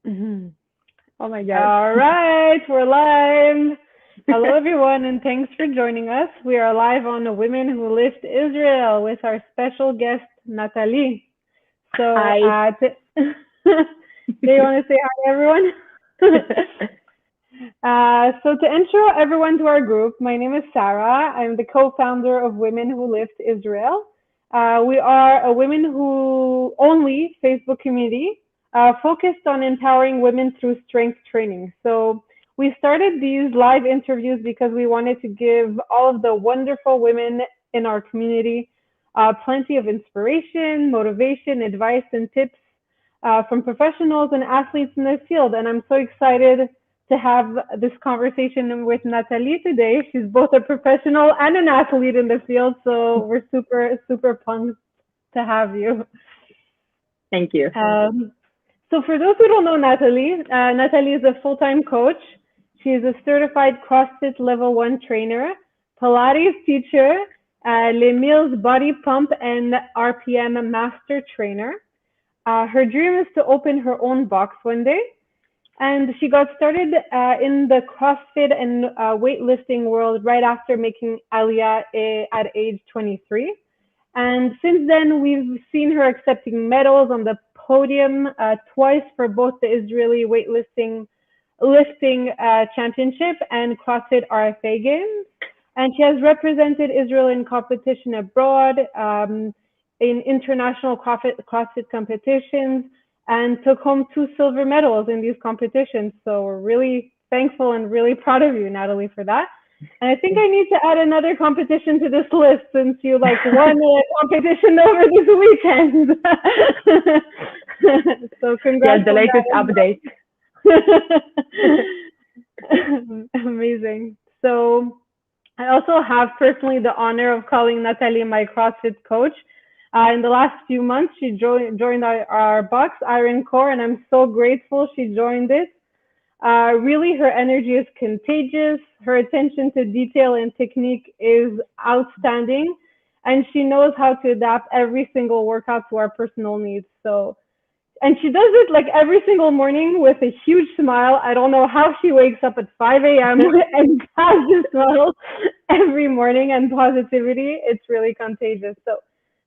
Mhm. Oh my God. All right, we're live. Hello, everyone, and thanks for joining us. We are live on the Women Who Lift Israel with our special guest, Nataly. So, Hi. do you want to say hi, everyone? So, to intro everyone to our group, my name is Sarah. I'm the co-founder of Women Who Lift Israel. We are a women who only Facebook community focused on empowering women through strength training. So we started these live interviews because we wanted to give all of the wonderful women in our community plenty of inspiration, motivation, advice, and tips from professionals and athletes in the field. And I'm so excited to have this conversation with Nataly today. She's both a professional and an athlete in the field, so we're super pumped to have you. Thank you. So for those who don't know Nataly, Nataly is a full-time coach. She is a certified CrossFit Level 1 trainer, Pilates teacher, Les Mills body pump and RPM master trainer. Her dream is to open her own box one day, and she got started in the CrossFit and weightlifting world right after making aliya at age 23. And since then, we've seen her accepting medals on the podium twice for both the Israeli lifting championship and CrossFit RFA games. And she has represented Israel in competition abroad, in international CrossFit competitions, and took home 2 silver medals in these competitions. So we're really thankful and really proud of you, Nataly, for that. And I think I need to add another competition to this list since you won a competition over this weekend. So congrats. Yes, the latest update. Amazing. So I also have personally the honor of calling Nataly my CrossFit coach. In the last few months, she joined our Box Iron Core, and I'm so grateful she joined it. Really, her energy is contagious. Her attention to detail and technique is outstanding, and she knows how to adapt every single workout to our personal needs. And she does it every single morning with a huge smile. I don't know how she wakes up at 5 a.m. and has this smile every morning and positivity. It's really contagious. So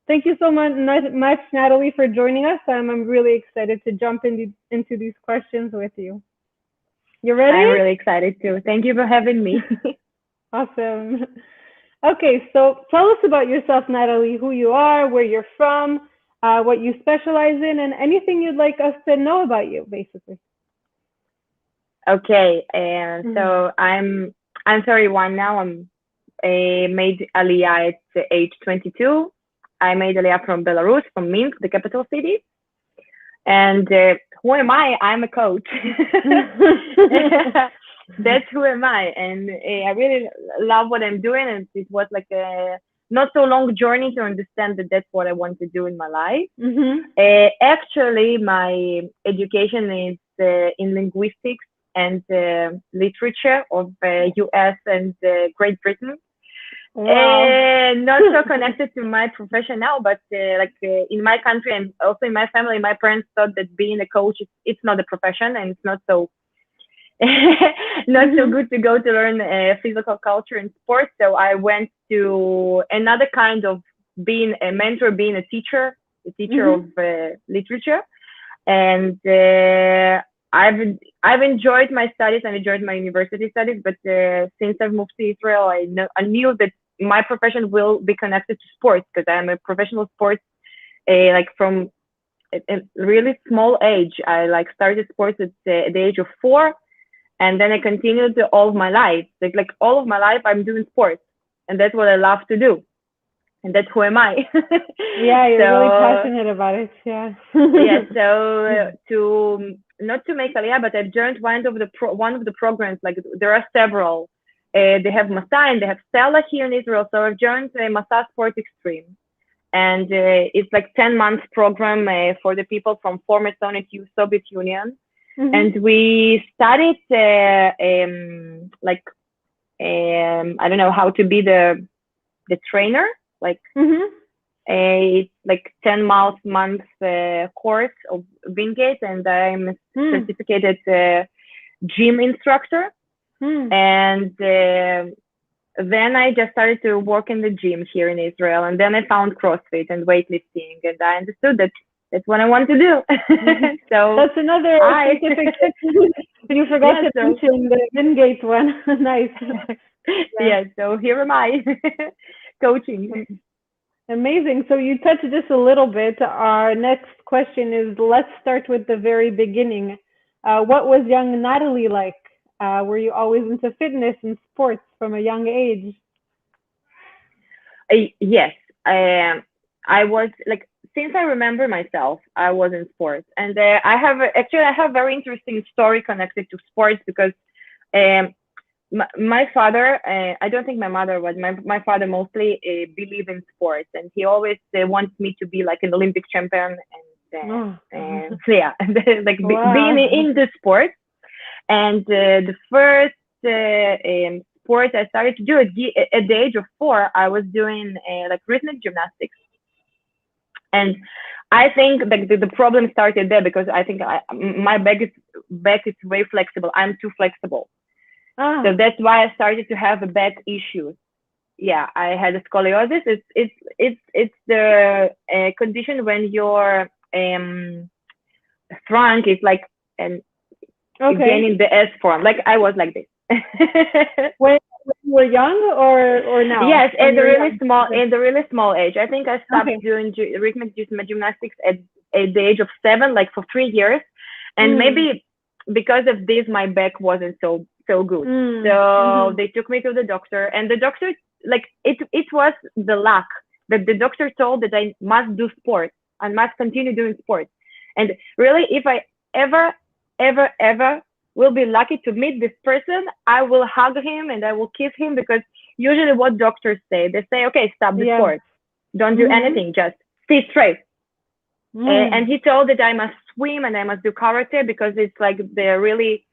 thank you so much, Nataly, for joining us. I'm really excited to jump into these questions with you. You ready? I'm really excited too. Thank you for having me. Awesome. Okay, so tell us about yourself, Nataly, who you are, where you're from, what you specialize in, and anything you'd like us to know about you, basically. Okay, and so I'm 31 now. I made aliya at age 22. I made aliya from Belarus, from Minsk, the capital city. And who am I? I'm a coach. That's who am I. And I really love what I'm doing. And it was a not so long journey to understand that that's what I want to do in my life. Actually, my education is in linguistics and literature of US and Great Britain. Wow. Not so connected to my profession now, but in my country and also in my family, my parents thought that being a coach, it's not a profession, and it's not so not so good to go to learn physical culture and sports. So I went to another kind of being a mentor, being a teacher of literature, and I've enjoyed my studies and enjoyed my university studies. But since I've moved to Israel, I knew that my profession will be connected to sports because I'm a professional sports from a really small age. I started sports at the age of 4. And then I continued all of my life. All of my life, I'm doing sports. And that's what I love to do. And that's who am I. Yeah, you're really passionate about it. Yeah. Yeah, so not to make aliya, but I've joined one of the programs. There are several. They have Masa and they have Stella here in Israel. So I've joined Masa Sport Extreme. And it's 10-month program for the people from former Soviet Union. And we studied I don't know how to be the trainer, It's like 10 months course of Wingate, and I'm a certificated gym instructor. And then I just started to work in the gym here in Israel, and then I found CrossFit and weightlifting, and I understood that that's what I want to do. So that's another specific tip. You forgot to mention the Wingate one. Nice. Yeah, so here am I, coaching. Amazing. So you touched this a little bit. Our next question is, let's start with the very beginning. What was young Nataly like? Were you always into fitness and sports from a young age? Yes. I was like, since I remember myself, I was in sports. And I have a very interesting story connected to sports, because my father, I don't think my mother was, my father mostly believed in sports, and he always wants me to be like an Olympic champion, and so yeah, like being in the sport. And the first sport I started to do at the age of 4, I was doing like rhythmic gymnastics. And I think like the problem started there, because I think my back is very flexible. I'm too flexible. So that's why I started to have a back issues. Yeah, I had a scoliosis. It's the condition when your trunk is like gaining the S form. Like I was like this. When you were young or now? Yes, in the really small age. I think I stopped doing rhythmic gymnastics at the age of 7, like for 3 years, and maybe because of this, my back wasn't so good. So they took me to the doctor, and the doctor, like it was the luck that the doctor told that I must do sports. I must continue doing sports. And really, if I ever will be lucky to meet this person, I will hug him and I will kiss him, because usually what doctors say, they say, okay, stop the sport. Don't do anything, just stay straight. And he told that I must swim and I must do karate, because it's like they're really,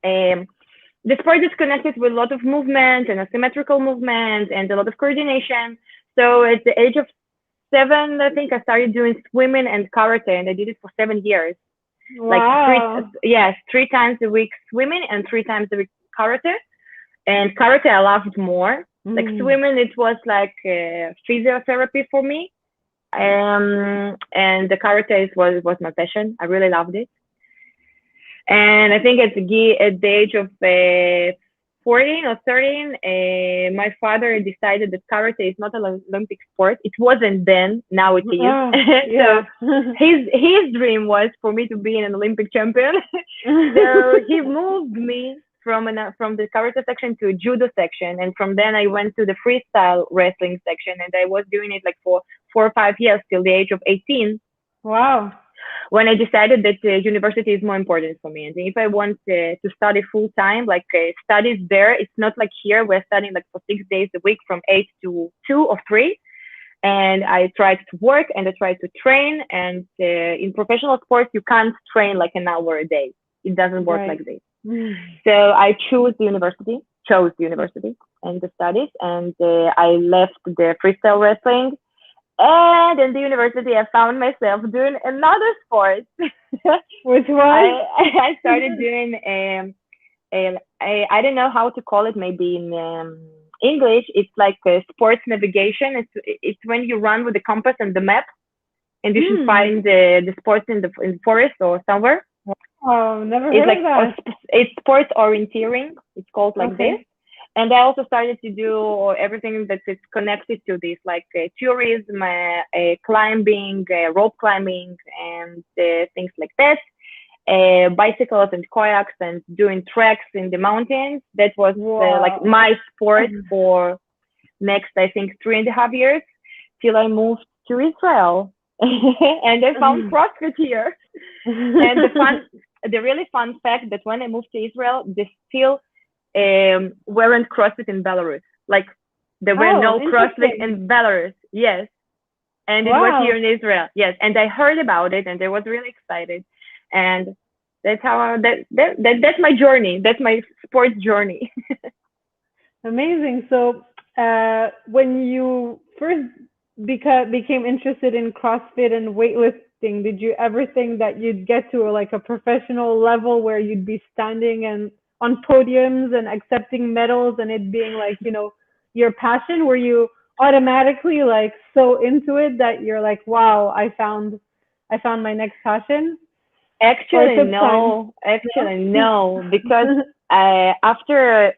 the sport is connected with a lot of movement and asymmetrical movement and a lot of coordination. So at the age of 7, I think I started doing swimming and karate, and I did it for 7 years. Wow. Like 3 times a week swimming and 3 times a week karate. And karate I loved more. Like swimming, it was like physiotherapy for me. And the karate was my passion. I really loved it. And I think at the age of 14 or 13, my father decided that karate is not an Olympic sport. It wasn't then, now it is. So his dream was for me to be an Olympic champion. So he moved me from the karate section to a judo section, and from then I went to the freestyle wrestling section, and I was doing it like for 4 or 5 years till the age of 18. Wow. When I decided that university is more important for me, and if I want to study full time, like studies there, it's not like here we're studying like for 6 days a week from 8 to 2 or 3. And I tried to work and I tried to train, and in professional sports you can't train like an hour a day. It doesn't work like this. So I chose the university and the studies, and I left the freestyle wrestling. And in the university, I found myself doing another sport. Which one? I started doing I don't know how to call it. Maybe in English, it's like sports navigation. It's when you run with the compass and the map, and you should find the sports in the forest or somewhere. Oh, never heard of that. It's sports orienteering. It's called like this. And I also started to do everything that is connected to this, like tourism, climbing, rope climbing, and things like that. Bicycles and kayaks, and doing treks in the mountains. That was like my sport for next, I think, 3.5 years, till I moved to Israel. And I found CrossFit here. And the really fun fact that when I moved to Israel, they still weren't CrossFit in Belarus. Like there were no CrossFit in Belarus. Yes. And it was here in Israel. Yes. And I heard about it, and I was really excited. And that's how that's my journey. That's my sports journey. Amazing. So when you first became interested in CrossFit and weightlifting, did you ever think that you'd get to like a professional level where you'd be standing and on podiums and accepting medals and it being like, your passion? Were you automatically like so into it that you're like, wow, I found my next passion? Or it Actually, took time? no. Actually, no. Because after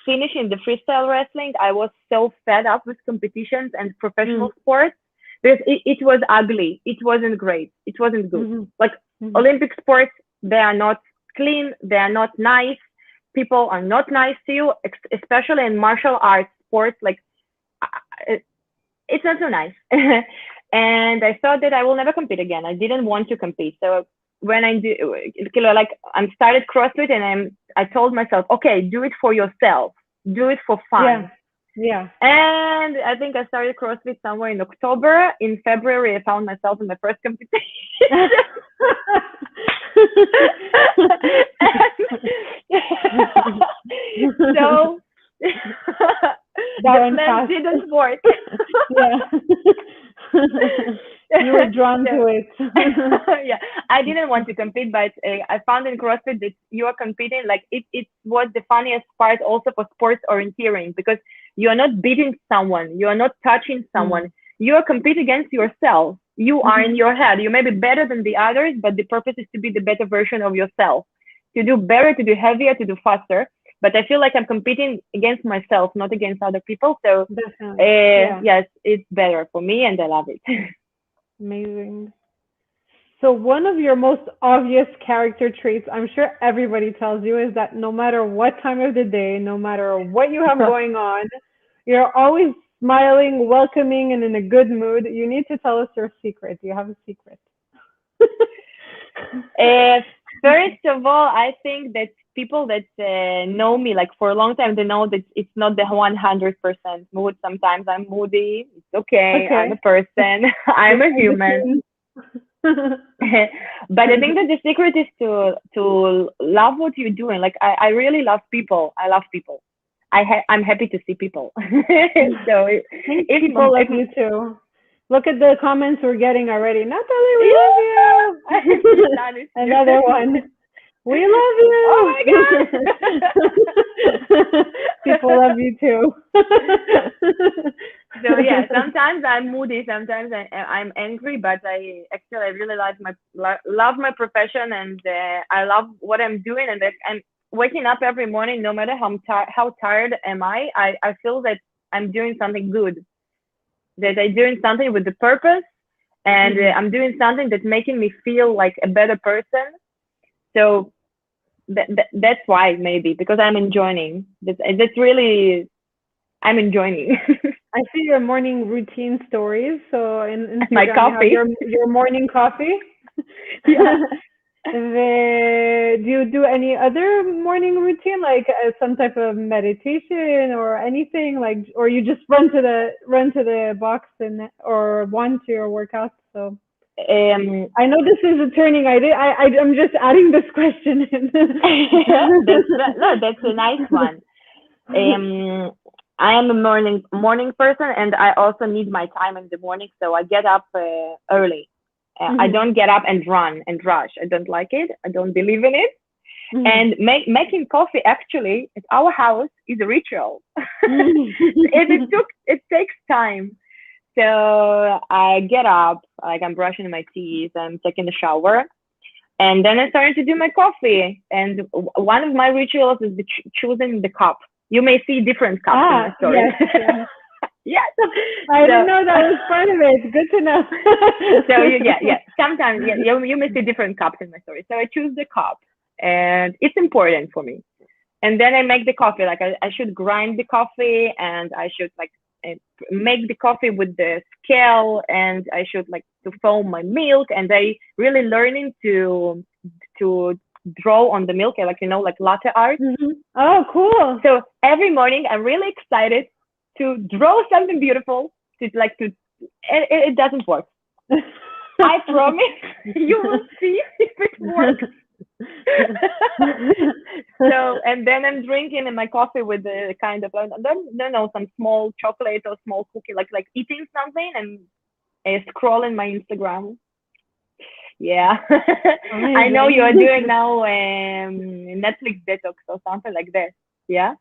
finishing the freestyle wrestling, I was so fed up with competitions and Mm, professional sports because it was ugly. It wasn't great. It wasn't good. mm-hmm, Like mm-hmm, Olympic sports, they are not clean. They are not nice. People are not nice to you, especially in martial arts sports. Like it, it's not so nice. And I thought that I will never compete again. I didn't want to compete. So when I do, like I started CrossFit, and I told myself, okay, do it for yourself, do it for yeah, fun. yeah. And I think I started CrossFit somewhere in October. In February, I found myself in my first competition. So That the went plan fast. didn't work. Yeah. You were drawn So to it. yeah, I didn't want to compete, but I found in CrossFit that you are competing. Like it was the funniest part also for sports orienteering, because you are not beating someone, you are not touching someone, Mm. you are competing against yourself. You are in Mhm. your head. You may be better than the others, but the purpose is to be the better version of yourself, to do better, to do heavier, to do faster. But I feel like I'm competing against myself, not against other people. So Definitely. Yeah. yes, it's better for me, and I love it. Amazing. So one of your most obvious character traits, I'm sure everybody tells you, is that no matter what time of the day, no matter what you have going on, you're always smiling, welcoming, and in a good mood. You need to tell us your secret. Do you have a secret? Uh, First of all, I think that people that know me like for a long time, they know that it's not the 100% mood. Sometimes I'm moody. It's okay. I'm a Okay. person. I'm It's a in human. between. But I think that the secret is to love what you're doing. Like I really love people. I love people. I'm happy to see people. So I think people love if you too. Look at the comments we're getting already. Natalie, we love yeah, you. that is true. Another one. We love Oh you. my People god. love you too. So yeah, sometimes I'm moody, sometimes I'm angry, but I really love my profession, and I love what I'm doing, and that I'm waking up every morning, no matter how tired am I feel that I'm doing something good, that I'm doing something with the purpose, and Mhm. I'm doing something that's making me feel like a better person. So that's why, maybe because I'm enjoying. That's really I'm enjoying. I see your morning routine stories. So in My Instagram, you have coffee. your morning coffee. Yeah. Do you do any other morning routine, like some type of meditation or anything, like, or you just run to the box and or want to or work out? So Um, I know this is a turning. I'm just adding this question in. that's a nice one. Um, I am a morning person, and I also need my time in the morning. So I get up early. I Mhm. don't get up and run and rush. I don't like it. I don't believe in it. Mhm. And making coffee actually at our house is a ritual. Mhm. It takes time. So I get up, like I'm brushing my teeth, I'm taking a shower, and then I started to do my coffee. And one of my rituals is choosing the cup. You may see different cups in my stories. Yes, yes. Yes. I didn't So, know that was part of it. Good to know. yeah. Sometimes you may see different cups in my story. So I choose the cup, and it's important for me. And then I make the coffee. Like I should grind the coffee, and I should like uh, make the coffee with the scale, and I should like to foam my milk, and I really learning to draw on the milk, like like latte art. Oh, cool. So every morning I'm really excited to draw something beautiful. It doesn't work. I promise you will see if it works. So, and then I'm drinking my coffee with the kind of, I don't know, some small chocolate or small cookie, like eating something and scrolling my Instagram. Yeah. I know you are doing now Netflix detox or something like that. Yeah.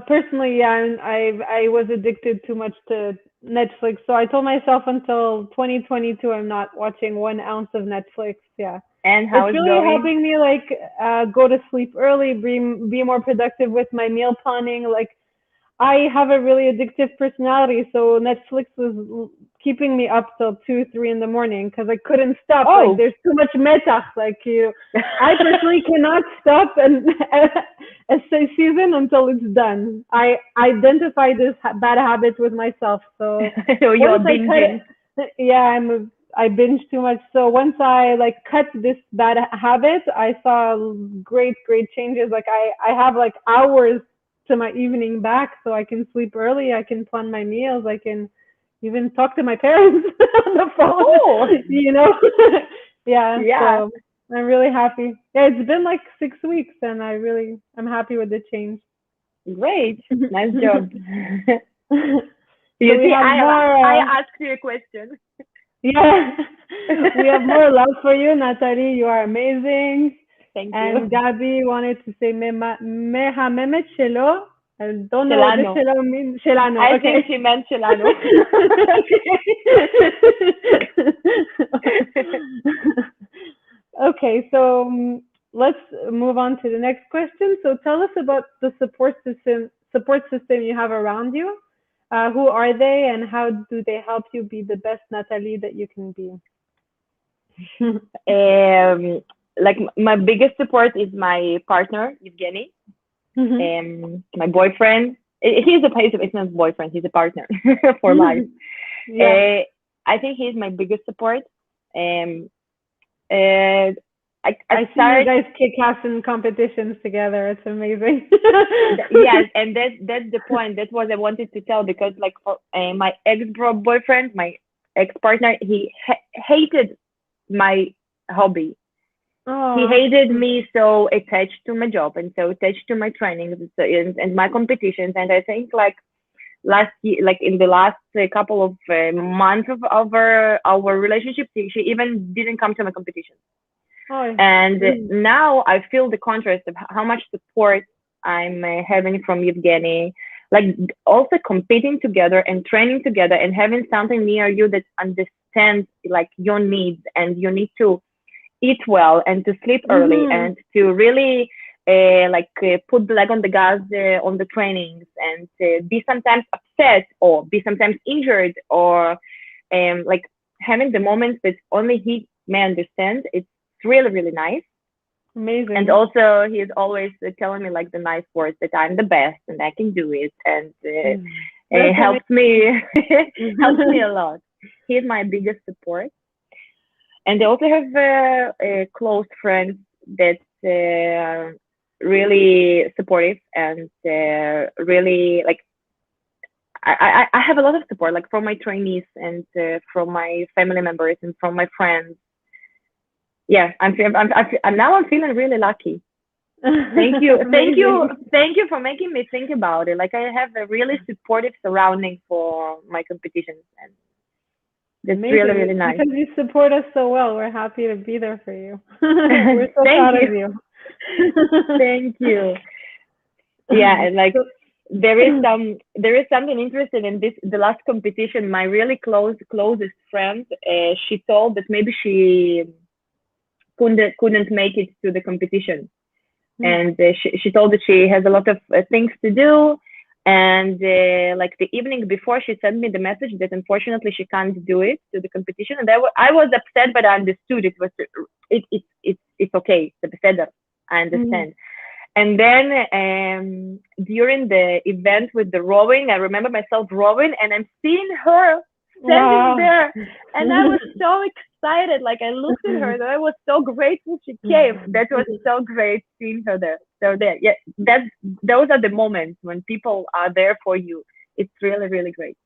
Personally, yeah, and I was addicted too much to Netflix, so I told myself until 2022 I'm not watching 1 ounce of Netflix. Yeah, And how it's it's really going? helping me like go to sleep early, be more productive with my meal planning. Like I have a really addictive personality, so Netflix was keeping me up till 2, 3 in the morning because I couldn't stop. Like Oh. there's too much metach. Like I personally cannot stop and a season until it's done. I identify this bad habit with myself. So So you're once I cut binging. it, yeah, I binge too much. So once I like cut this bad habit, I saw great changes. Like I have like hours to my evening back so I can sleep early, I can plan my meals, I can even talk to my parents on the phone, Oh. Yeah, Yeah. so I'm really happy. Yeah, it's been like 6 weeks and I'm happy with the change. Great. Nice job. So You we see, have I more, asked you a question. yeah, we have more love for you, Natalie. You are amazing. Thank And you. Gabby wanted to say Mehamemet Shelo. I don't know what the Celano. Shelo means. Shelano, I think okay. she meant Celano. Okay, so let's move on to the next question. So tell us about the support system you have around you. Who are they, and how do they help you be the best Natalie that you can be? Like my biggest support is my partner, Evgeny. My boyfriend. He's not a boyfriend. He's a partner for life. Yeah. I think he's my biggest support. I I see you start. guys kick ass in competitions together. It's amazing. Yes, and that's the point. That's what I wanted to tell, because like for my boyfriend, my ex partner, he hated my hobby. He Oh. hated me so attached to my job and so attached to my trainings and my competitions. And I think like last year, like in the last couple of months of our relationship, she even didn't come to my competition. Oh. And now I feel the contrast of how much support I'm having from Evgeny, like also competing together and training together and having something near you that understands like your needs, and you need to eat well and to sleep early and to really put the leg on the gas on the trainings, and be sometimes upset or be sometimes injured, or like having the moments that only he may understand. It's really, really nice. Amazing. And also he is always telling me like the nice words that I'm the best and I can do it, and it helps me helps me a lot. He's my biggest support. And I also have close friends that are really supportive and really like I have a lot of support, like from my trainees and from my family members and from my friends. Yeah, I'm now I'm feeling really lucky. Thank you, thank you for making me think about it. Like I have a really supportive surrounding for my competitions, and that's really, really nice. Because you support us so well, we're happy to be there for you. We're so proud of you. Thank you. Yeah, and like there is something interesting in this. The last competition, my really closest friend, she told that maybe she couldn't make it to the competition, and she told that she has a lot of things to do. And like the evening before, she sent me the message that unfortunately she can't do it to the competition. And I was upset, but I understood it was it's okay. It's beseder. I understand. And then during the event with the rowing, I remember myself rowing, and I'm seeing her standing there, and I was so excited. Like I looked at her, and I was so grateful she came. That was so great seeing her there. So there, yeah, those are the moments when people are there for you. It's really, really great.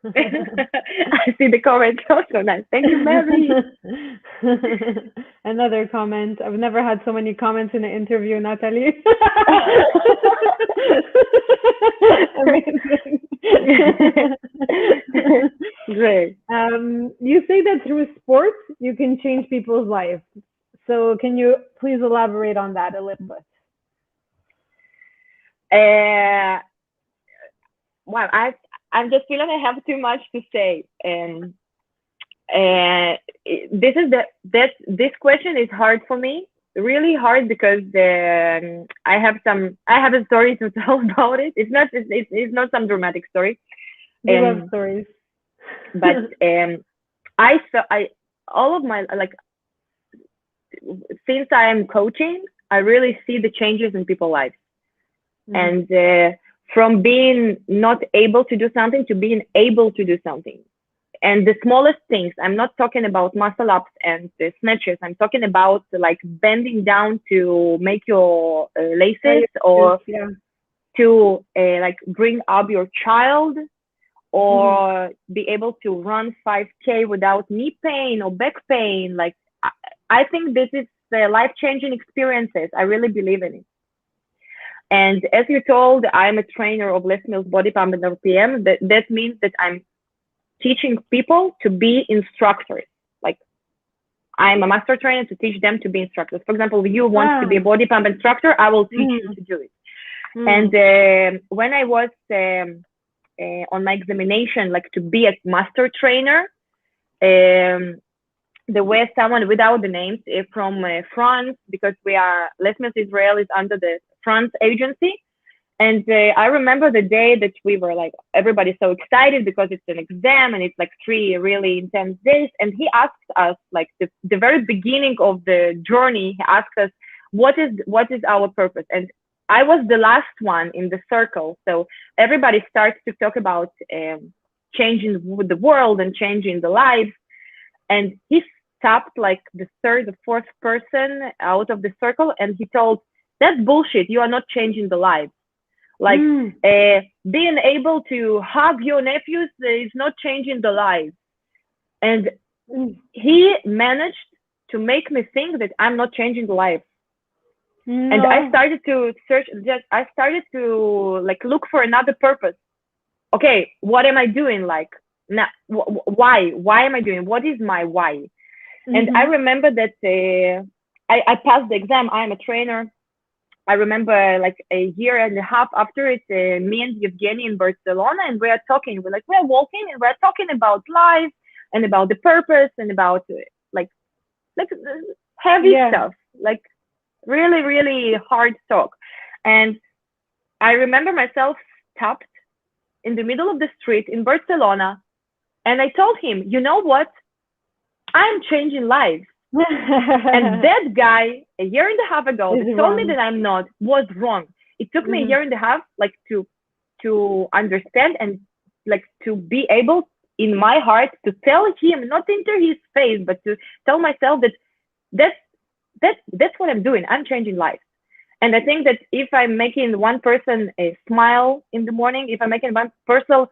I see the comments also nice. Thank you, Mary. Another comment. I've never had so many comments in an interview, Nataly. Amazing. Great. You say that through sports you can change people's lives. So can you please elaborate on that a little bit? Wow, I'm just feeling I have too much to say, and this question is hard for me, really hard, because I have a story to tell about it. It's not some dramatic story. We love stories. But I all of my, like, since I am coaching, I really see the changes in people's lives. And from being not able to do something to being able to do something. And the smallest things, I'm not talking about muscle ups and snatches. I'm talking about like bending down to make your laces, or to like bring up your child, or be able to run 5K without knee pain or back pain. Like, I think this is life-changing experiences. I really believe in it. And as you told, I'm a trainer of Les Mills Body Pump and RPM. That means that I'm teaching people to be instructors. Like, I'm a master trainer to teach them to be instructors. For example, if you want to be a body pump instructor, I will teach you to do it. And when I was on my examination, like to be a master trainer, there was someone without the names from France, because Les Mills Israel is under the France agency. And I remember the day that we were like, everybody's so excited because it's an exam and it's like 3 really intense days. And he asked us, like the very beginning of the journey, he asked us, what is our purpose? And I was the last one in the circle. So everybody starts to talk about changing the world and changing the lives. And he stopped like the 3rd or 4th person out of the circle, and he told, that's bullshit. You are not changing the lives. Like being able to hug your nephews is not changing the lives. And he managed to make me think that I'm not changing the life. No. And I started to search, I started to like look for another purpose. Okay, what am I doing? Like, now, why am I doing? What is my why? And I remember that I passed the exam. I'm a trainer. I remember like a year and a half after it, me and Evgeny in Barcelona, and we're walking and we're talking about life and about the purpose and about like heavy stuff, like really, really hard talk. And I remember myself stopped in the middle of the street in Barcelona, and I told him, you know what? I'm changing lives. And that guy, a year and a half ago, that told me that I'm not, was wrong. It took me a year and a half, like to understand and like to be able in my heart to tell him, not into his face, but to tell myself that that's what I'm doing. I'm changing lives. And I think that if I'm making one person smile in the morning, if I'm making one person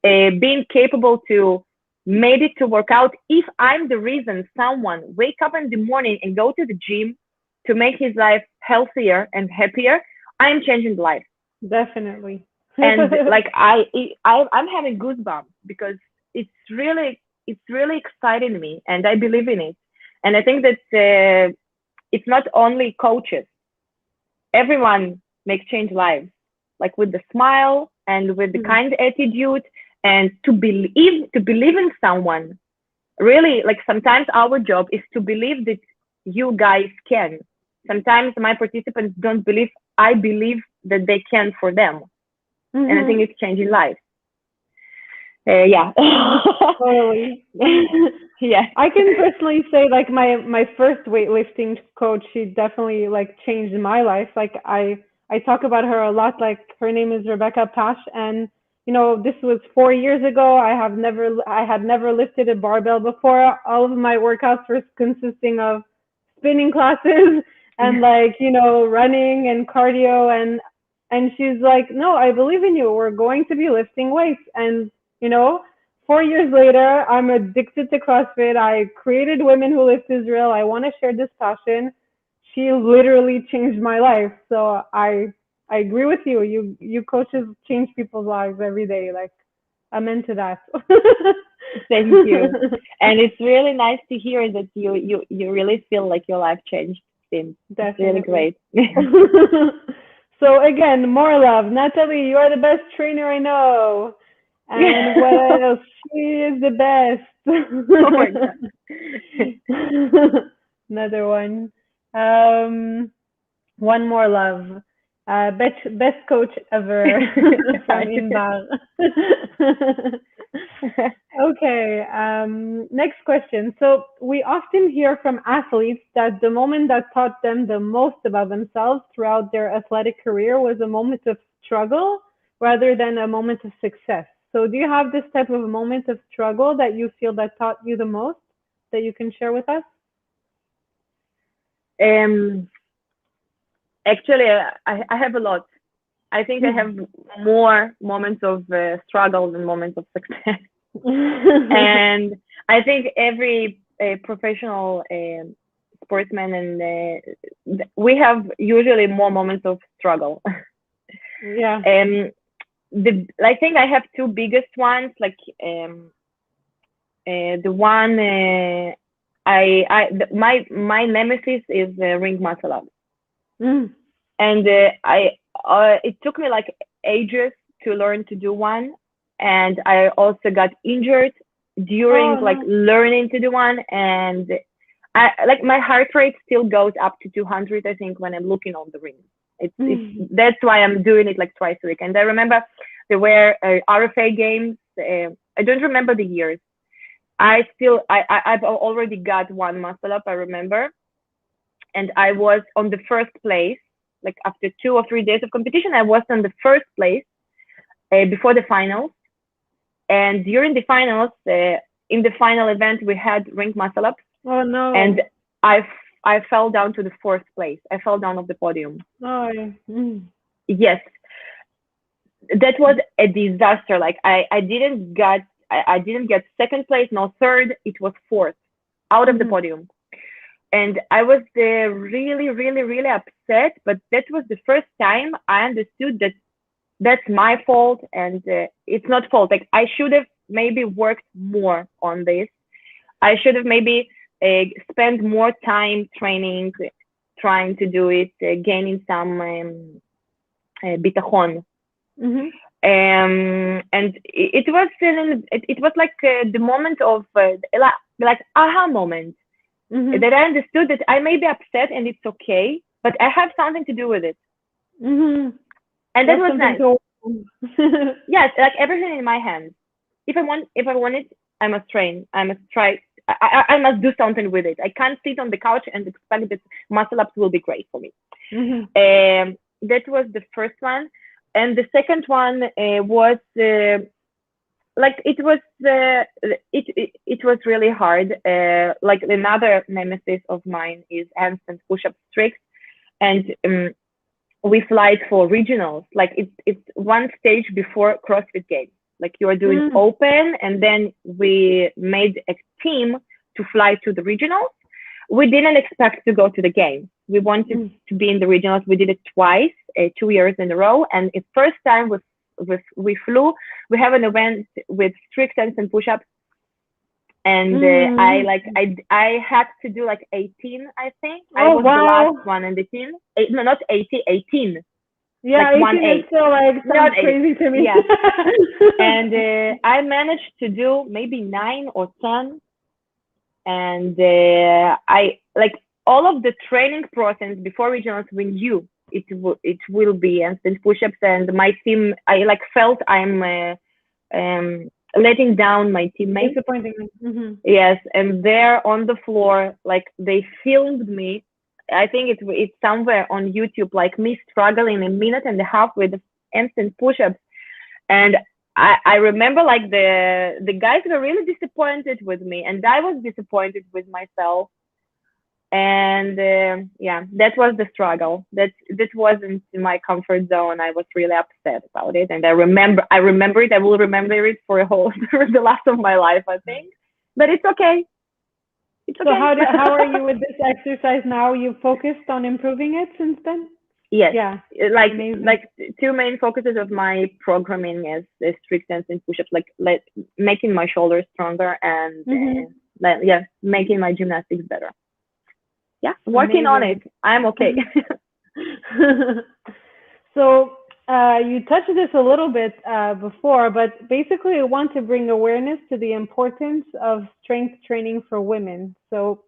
being capable to made it to work out, if I'm the reason someone wake up in the morning and go to the gym to make his life healthier and happier, I'm changing life. Definitely. And like I'm having goosebumps because it's really exciting me, and I believe in it. And I think that it's not only coaches. Everyone makes change lives, like with the smile and with the kind attitude. And to believe in someone, really, like sometimes our job is to believe that you guys can. Sometimes my participants don't believe. I believe that they can for them. And I think it's changing lives. Yeah. Totally. Yeah. I can personally say, like my first weightlifting coach, she definitely like changed my life. Like I talk about her a lot. Like her name is Rebecca Pash, and you know, this was 4 years ago. I had never lifted a barbell before. All of my workouts were consisting of spinning classes and like, you know, running and cardio, and she's like, no, I believe in you. We're going to be lifting weights. And, you know, 4 years later, I'm addicted to CrossFit. I created Women Who Lift Israel. I want to share this passion. She literally changed my life. So I agree with you. You coaches change people's lives every day. Like I'm into that. Thank you. And it's really nice to hear that you really feel like your life changed since. It's really Definitely. great. So again, more love. Nataly, you are the best trainer I know. And what else? She is the Oh my God. best. Another one. Um, one more love. Best coach ever from Inbar. Okay, next question. So we often hear from athletes that the moment that taught them the most about themselves throughout their athletic career was a moment of struggle rather than a moment of success. So do you have this type of moment of struggle that you feel that taught you the most that you can share with us? um Actually, I have a lot. I think I have more moments of struggle than moments of success. And I think every professional sportsman and we have usually more moments of struggle. Yeah. I think I have two biggest ones. Like the one my nemesis is ring muscle up, Mm. and it took me like ages to learn to do one, and I also got injured during Oh like no. learning to do one, and I like my heart rate still goes up to 200, I think, when I'm looking on the ring. It's Mm. That's why I'm doing it like twice a week. And I remember there were RFA games. I don't remember the years. I've already got one muscle up, I remember, and I was on the first place. Like after 2 or 3 days of competition, I was on the first place before the finals. And during the finals, in the final event, we had ring muscle ups, Oh no. and I I fell down to the fourth place. I fell down off the podium. Oh, yeah. Mm. Yes, that was a disaster. Like I didn't get second place, no third. It was fourth, out of the Mhm. podium. And I was really, really, really upset. But that was the first time I understood that that's my fault, and it's not fault. Like I should have maybe worked more on this. I should have maybe spent more time training, trying to do it, gaining some bitachon. Mhm. And it was like the moment of like aha moment Mhm. that I understood that I may be upset and it's okay, but I have something to do with it, Mhm. and You that have was something nice. to. Yes, like everything in my hands. If I want it, I must train. I must try. I must do something with it. I can't sit on the couch and expect that muscle ups will be great for me. Mhm. That was the first one, and the second one was like it was really hard. Like another nemesis of mine is handstand push-up tricks, and we fly for regionals. Like it's one stage before CrossFit Games. Like you are doing Mm. open, and then we made a team to fly to the regionals. We didn't expect to go to the games. We wanted Mm. to be in the regionals. We did it twice, 2 years in a row, and the first time we flew. We have an event with strict handstands and push-ups, and Mm. I had to do like 18. I think I Oh was the last wow. one in the team. No, not 80, 18, like Yeah, one 18 is eight, still like not sounds 80. crazy to me. Yes, and I managed to do maybe 9 or 10, and I like all of the training process before regionals. We knew it will be handstand push-ups, and my team. I like felt I'm letting down my teammates. Disappointing. Mhm. Yes, and there on the floor, like they filmed me. I think it's somewhere on YouTube, like me struggling a minute and a half with the handstand push-ups. And I remember like the guys were really disappointed with me, and I was disappointed with myself. And yeah, that was the struggle. That wasn't in my comfort zone. I was really upset about it, and I remember it. I will remember it for for the last of my life, I think. But it's okay. It's So okay. how are you with this exercise now? You focused on improving it since then? Yes, Yeah, like amazing. like two main focuses of my programming is strict stance and push-ups, like making my shoulders stronger and yeah, making my gymnastics better. Yeah, working on it. Amazing. I'm okay. So you touched this a little bit before, but basically I want to bring awareness to the importance of strength training for women. So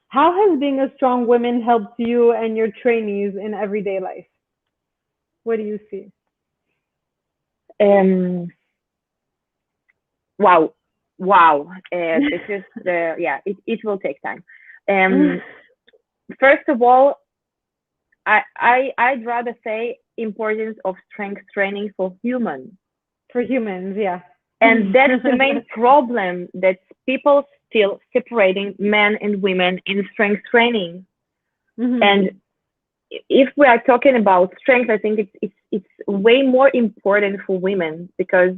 how has being a strong woman helped you and your trainees in everyday life? What do you see? Wow, wow. This is yeah. It will take time. First of all, I'd rather say importance of strength training for humans. For humans, yeah. And that's the main problem, that people still separating men and women in strength training. And if we are talking about strength, I think it's way more important for women because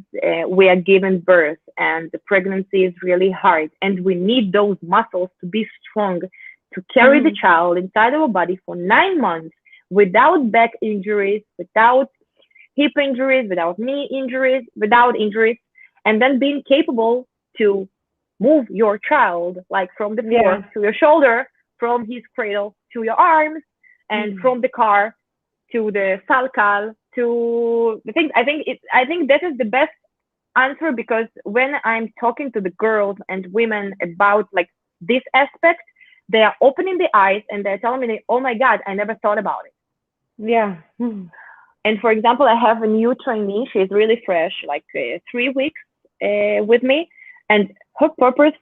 we are given birth and the pregnancy is really hard, and we need those muscles to be strong to carry the child inside our body for 9 months without back injuries, without hip injuries, without knee injuries, without injuries, and then being capable to move your child like from the floor to your shoulder, from his cradle to your arms, and from the car to the salkal to the things. I think that is the best answer, because when I'm talking to the girls and women about like this aspect, they are opening their eyes and they're telling me, oh my God, I never thought about it. Yeah. And for example, I have a new trainee. She's really fresh, like 3 weeks with me. And her purpose,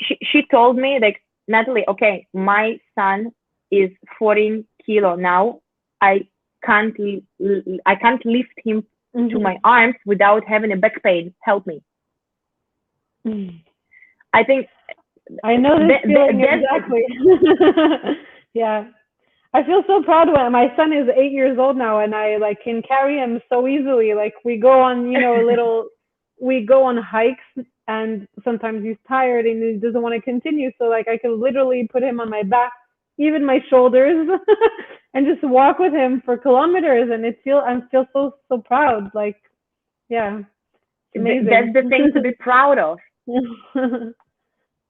she told me, like, Nataly, okay, my son is 14 kilo now. I can't lift him to my arms without having a back pain. Help me. I think I know this feeling exactly. Yeah. I feel so proud when my son is 8 years old now, and I like can carry him so easily. Like we go on, we go on hikes, and sometimes he's tired and he doesn't want to continue. So like I can literally put him on my back, even my shoulders, and just walk with him for kilometers. And I feel so proud. Like, yeah, it's amazing. That's the thing to be proud of.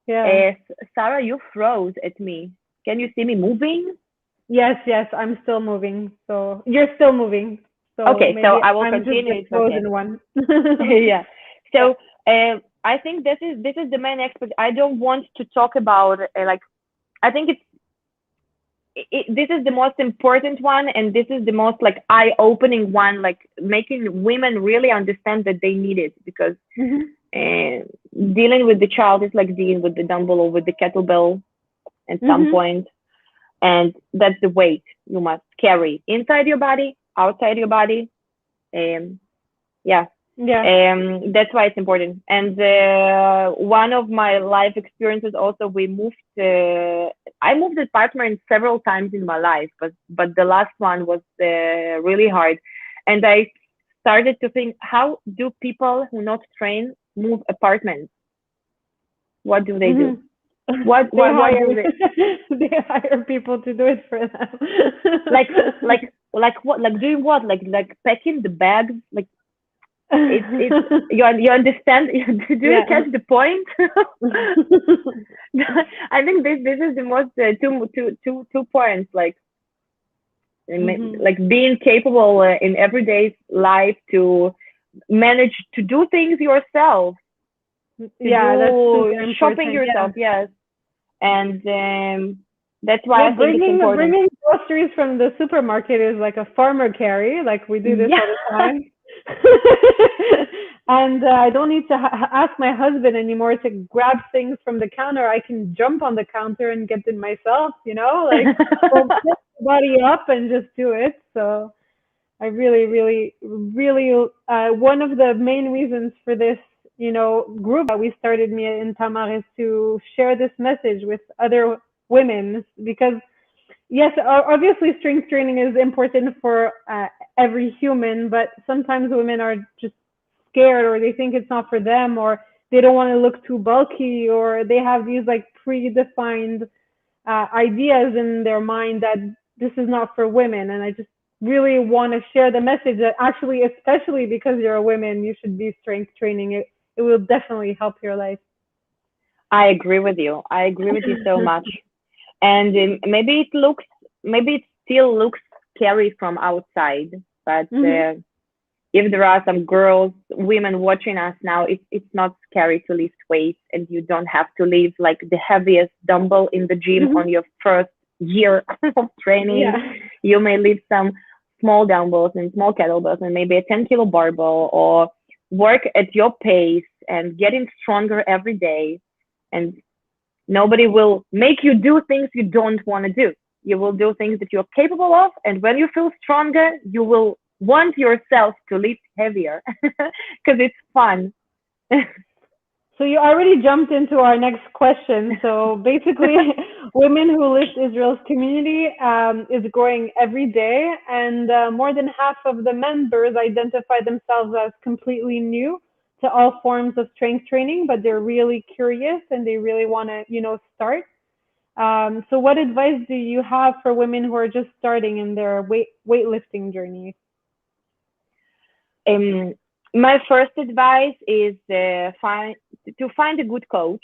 Yeah. Sarah, you froze at me. Can you see me moving? Yes, I'm still moving. So you're still moving. So okay, so I will I'm continue. Just the frozen one. Yeah. So I think this is the main aspect. I don't want to talk about like, I think this is the most important one, and this is the most like eye-opening one, like making women really understand that they need it, because dealing with the child is like dealing with the dumbbell or with the kettlebell at some point. And that's the weight you must carry inside your body, outside your body. That's why it's important. And one of my life experiences also, I moved apartment several times in my life, but the last one was really hard. And I started to think, how do people who not train move apartments? What do they do? What do they hire people to do it for them? like what? Like doing what? Like packing the bags? Like it's you understand? Do you catch the point? I think this is the most two points, like like being capable in everyday life to manage to do things yourself. That's shopping yourself. Yes. And that's why I think it's important. Bringing groceries from the supermarket is like a farmer carry. Like we do this all the time. And I don't need to ask my husband anymore to grab things from the counter. I can jump on the counter and get it myself, like pick the body up and just do it. So I really, one of the main reasons for this group that we started, me and Tamar, is to share this message with other women, because yes, obviously strength training is important for every human, but sometimes women are just scared, or they think it's not for them, or they don't want to look too bulky, or they have these like predefined ideas in their mind that this is not for women. And I just really want to share the message that actually, especially because you're a woman, you should be strength training. It will definitely help your life. I agree with you. I agree with you so much. And maybe it still looks scary from outside, but if there are some girls, women watching us now, it's not scary to lift weights, and you don't have to lift like the heaviest dumbbell in the gym on your first year of training. Yeah. You may lift some small dumbbells and small kettlebells and maybe a 10-kilo barbell, or work at your pace and getting stronger every day. And nobody will make you do things you don't want to do. You will do things that you're capable of, and when you feel stronger, you will want yourself to lift heavier because it's fun. So you already jumped into our next question. So basically, Women Who Lift Israel's community is growing every day, and more than half of the members identify themselves as completely new to all forms of strength training, but they're really curious and they really want to, start. So what advice do you have for women who are just starting in their weightlifting journey? My first advice is find a good coach.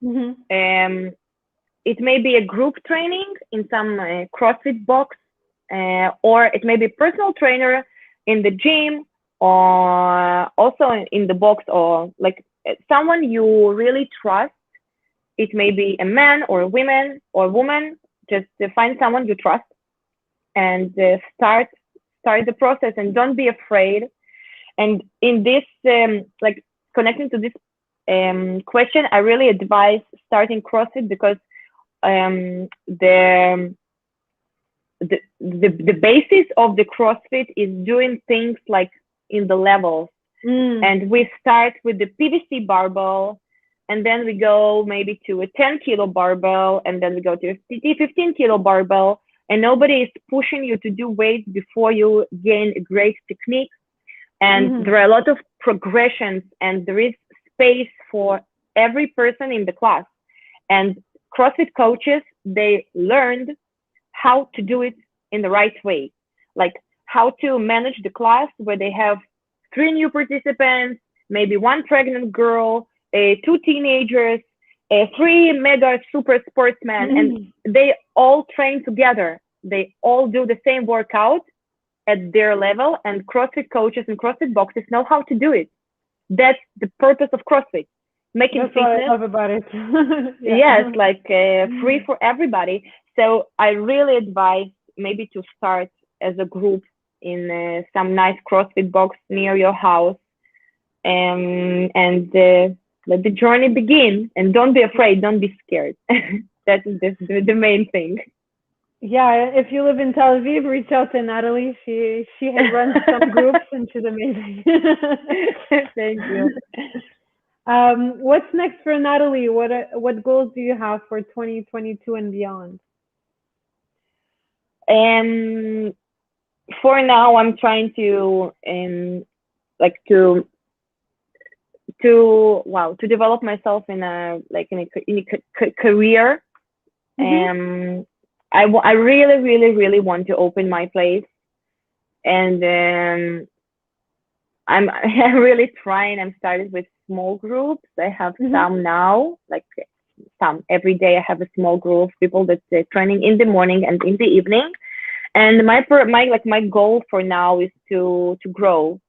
It may be a group training in some CrossFit box, or it may be a personal trainer in the gym, or also in the box, or like someone you really trust. It may be a man or a woman. Just find someone you trust and start the process, and don't be afraid. And in this, like connecting to this question, I really advise starting CrossFit because the basis of the CrossFit is doing things like in the levels. And we start with the PVC barbell, and then we go maybe to a 10-kilo barbell, and then we go to a 15-kilo barbell, and nobody is pushing you to do weights before you gain a great technique. And there are a lot of progressions, and there is space for every person in the class. And CrossFit coaches, they learned how to do it in the right way, like how to manage the class where they have 3 new participants, maybe 1 pregnant girl, 2 teenagers, 3 mega super sportsmen, and they all train together. They all do the same workout at their level, and CrossFit coaches and CrossFit boxes know how to do it. That's the purpose of CrossFit, making That's fitness. What I love about it. Yes, like free for everybody. So I really advise maybe to start as a group in some nice CrossFit box near your house, and let the journey begin. And don't be afraid, don't be scared. That is the main thing. Yeah, if you live in Tel Aviv, reach out to Nataly. She has run some groups and she's amazing. Thank you. What's next for Nataly? What goals do you have for 2022 and beyond? For now, I'm trying to to develop myself in a career. I really want to open my place, and I'm really trying. I'm started with small groups. I have some now, like some every day. I have a small group of people that's training in the morning and in the evening. And my goal for now is to grow,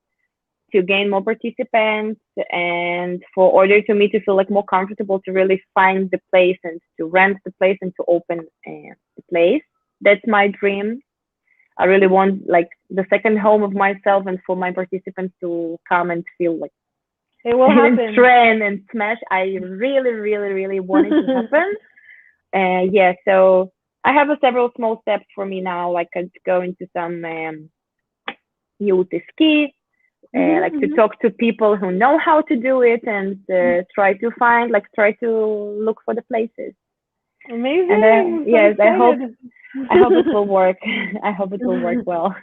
to gain more participants, and for order to me to feel like more comfortable to really find the place and to rent the place and to open the place. That's my dream. I really want like the second home of myself, and for my participants to come and feel like it will happen, train and smash. I really want it to happen. Yeah, so I have several small steps for me now, like I go into some youth ski, like to talk to people who know how to do it, and try to look for the places. Amazing. And So yes, excited. I hope it will work. I hope it will work well.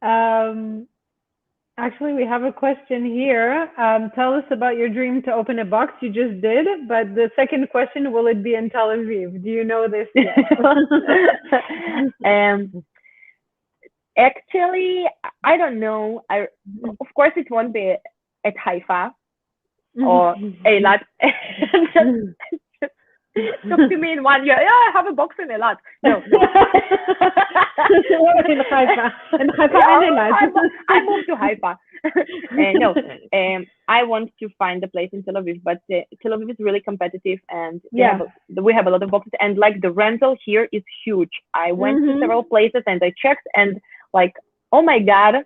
Um, Actually, we have a question here. Tell us about your dream to open a box. You just did, but the second question, will it be in Tel Aviv? Do you know this yet? Actually, I don't know. Of course, it won't be at Haifa or Eilat. Talk to me in 1 year. Yeah, I have a box in Eilat. No. In Haifa. In Haifa Yeah, and Eilat. I moved to Haifa. No, I want to find a place in Tel Aviv, but Tel Aviv is really competitive, and Yeah. we have a lot of boxes, and like the rental here is huge. I went to several places and I checked, and like, oh my God,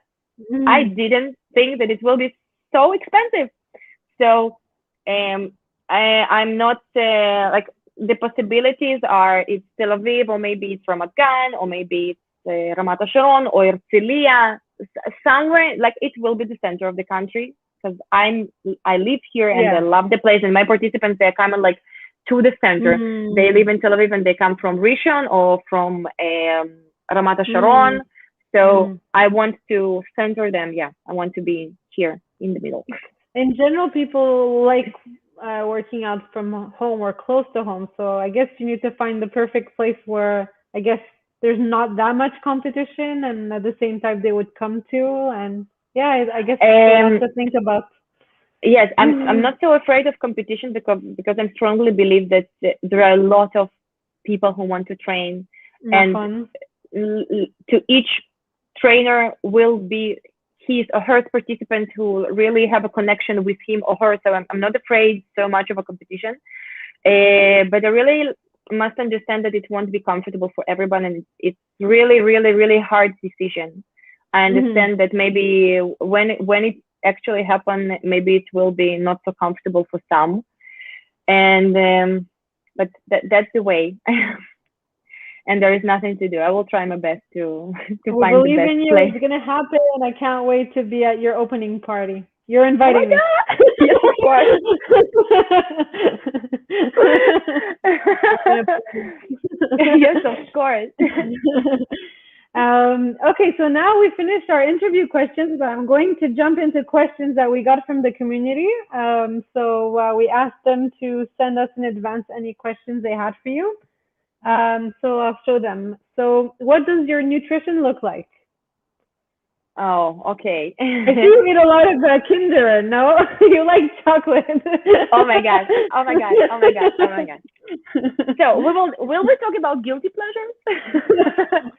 I didn't think that it will be so expensive. So I'm not like, the possibilities are it's Tel Aviv, or maybe it's Ramat Gan, or maybe it's Ramat Hasharon or Herzliya, somewhere like it will be the center of the country, because I live here and I love the place, and my participants, they're coming like to the center. They live in Tel Aviv and they come from Rishon or from Ramat Hasharon. So I want to center them. Yeah, I want to be here in the middle. In general, people like working out from home or close to home. So I guess you need to find the perfect place where I guess there's not that much competition, and at the same time they would come to. And yeah, I guess it's a lot to think about. Yes, I'm not so afraid of competition, because I strongly believe that there are a lot of people who want to train, and to each trainer will be his or her participants who really have a connection with him or her. So I'm not afraid so much of a competition, but I really must understand that it won't be comfortable for everyone, and it's really, really, really hard decision. I understand that maybe when it actually happen, maybe it will be not so comfortable for some, and but that's the way. And there is nothing to do. I will try my best to find the best in you. place. It's gonna happen, and I can't wait to be at your opening party. You're inviting me. Yes, of course. Yes, of course. Okay, so now we finished our interview questions, but I'm going to jump into questions that we got from the community. So we asked them to send us in advance any questions they had for you. So I'll show them. So what does your nutrition look like? Oh, okay. I see you eat a lot of Kinder, no? You like chocolate. Oh my God. Oh my God. Oh my God. Oh my God. So will we talk about guilty pleasures?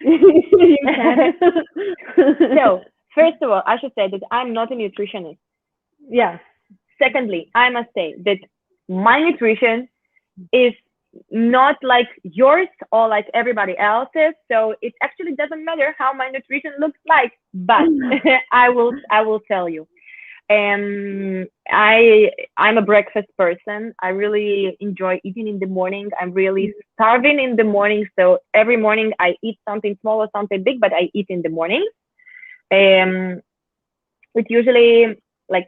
You can. So first of all, I should say that I'm not a nutritionist. Yeah. Secondly, I must say that my nutrition is not like yours or like everybody else's. So it actually doesn't matter how my nutrition looks like, but I will tell you. I'm a breakfast person. I really enjoy eating in the morning. I'm really starving in the morning. So every morning I eat something small or something big, but I eat in the morning. It's usually like,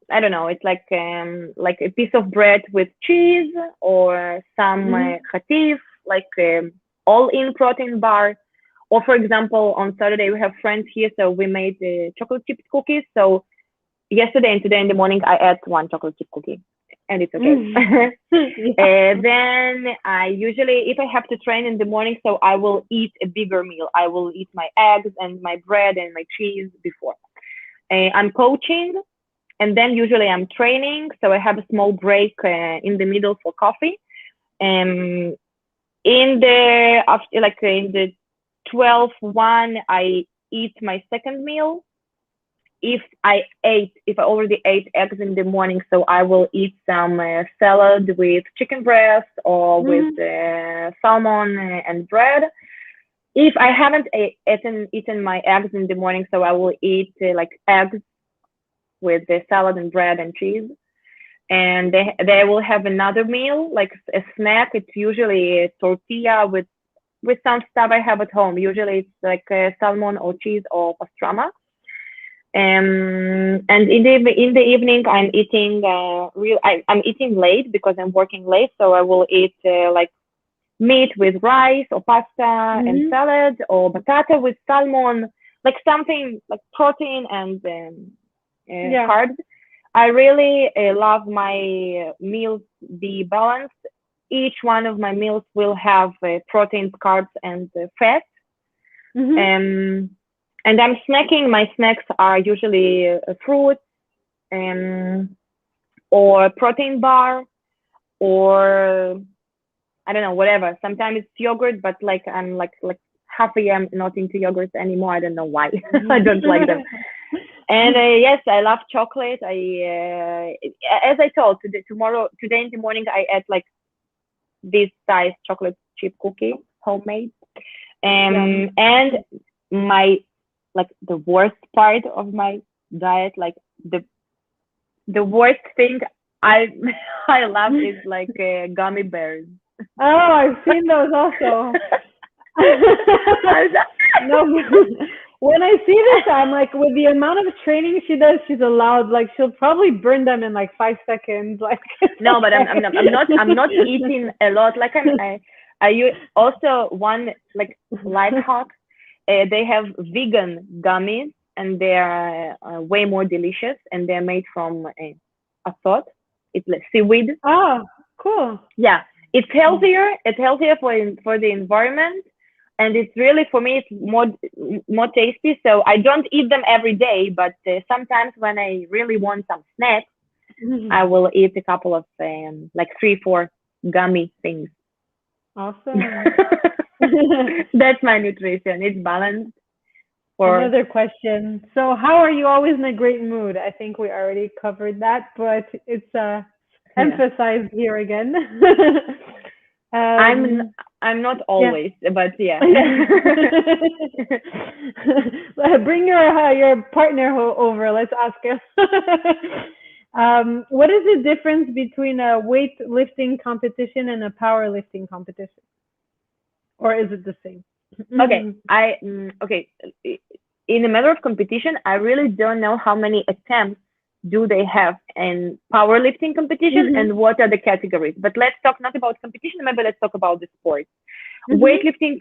I don't know, it's like a piece of bread with cheese, or some chatif, like all-in protein bar. Or for example, on Saturday we have friends here, so we made chocolate chip cookies. So yesterday and today in the morning I ate one chocolate chip cookie, and it's okay. Then I usually, if I have to train in the morning, so I will eat a bigger meal. I will eat my eggs and my bread and my cheese before. I'm coaching. And then usually I'm training, so I have a small break in the middle for coffee. In the 12:1, I eat my second meal. If I already ate eggs in the morning, so I will eat some salad with chicken breast or with salmon and bread. If I haven't eaten my eggs in the morning, so I will eat like eggs with the salad and bread and cheese, and they will have another meal, like a snack. It's usually a tortilla with some stuff I have at home. Usually it's like salmon or cheese or pastrama. And in the evening, I'm eating I'm eating late because I'm working late, so I will eat like meat with rice or pasta and Mm-hmm. salad, or batata with salmon, like something like protein and Yeah. carbs. I really love my meals be balanced. Each one of my meals will have protein, carbs, and fat. Mm-hmm. Um, and I'm snacking. My snacks are usually fruit, um, or protein bar, or I don't know, whatever. Sometimes it's yogurt, but like I'm like half a year I'm not into yogurts anymore. I don't know why. I don't like them. And yes, I love chocolate. As I told today in the morning, I ate like this size chocolate chip cookie, homemade. Yum. And my like the worst part of my diet, like the the worst thing I I love is like gummy bears. Oh, I've seen those also. No, when I see this, I'm like, with the amount of training she does, she's allowed. Like, she'll probably burn them in like 5 seconds. Like, it's No, but okay. I'm not eating a lot. Like I also one like life hack. They have vegan gummies, and they are way more delicious, and they're made from asot. It's like seaweed. Oh, cool. Yeah, it's healthier. It's healthier for the environment, and it's really for me it's more tasty. So I don't eat them every day, but sometimes when I really want some snacks, I will eat a couple of like 3, 4 gummy things. Awesome. That's my nutrition. It's balanced for Another question. So, how are you always in a great mood? I think we already covered that, but it's yeah. emphasized here again. I'm um, I'm not yeah. always, but yeah. Yeah. Bring your partner over. Let's ask her. What is the difference between a weightlifting competition and a powerlifting competition, or is it the same? Okay, okay. In a matter of competition, I really don't know how many attempts do they have in powerlifting competition Mhm. and what are the categories. But let's talk not about competition. Maybe let's talk about the sport. Mhm. Weightlifting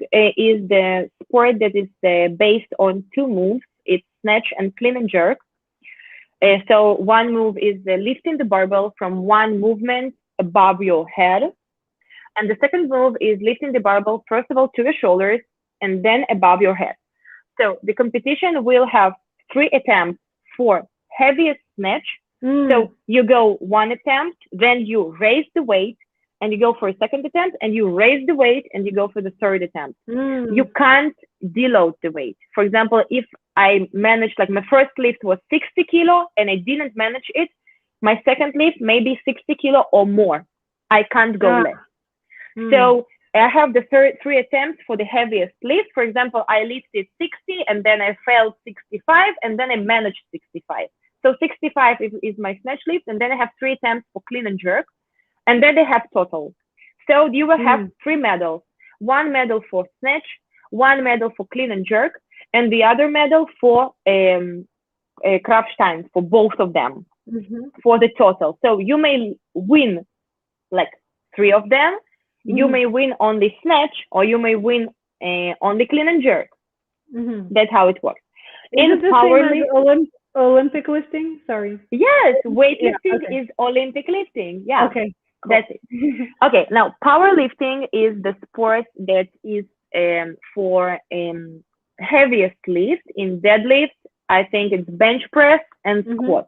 is the sport that is based on 2 moves. It's snatch and clean and jerk. So one move is lifting the barbell from one movement above your head. And the second move is lifting the barbell, first of all, to your shoulders and then above your head. So the competition will have 3 attempts for heaviest snatch. Mm. So you go one attempt, then you raise the weight, and you go for a second attempt, and you raise the weight, and you go for the third attempt. You Mm. can't deload the weight. For example, if I managed, like my first lift was 60 kilo and I didn't manage it, my second lift may be 60 kilo or more. I can't go Ah. less. Mm. So I have the 3 attempts for the heaviest lift. For example, I lifted 60 and then I failed 65 and then I managed 65. So 65 is my snatch lift, and then I have 3 attempts for clean and jerk, and then they have total. So you will have Mm. 3 medals: 1 medal for snatch, 1 medal for clean and jerk, and the other medal for Kraftstein for both of them Mhm. for the total. So you may win like 3 of them. You Mhm. may win on the snatch, or you may win on the clean and jerk. Mhm. That's how it works. Is In it the same as powerlifting, Olympic lifting? Sorry. yes, Yeah. weightlifting Okay. is Olympic lifting. Yeah, Okay. that's Cool. it. Okay, now powerlifting is the sport that is for heaviest lift. In deadlift, I think it's bench press and Mhm. squat.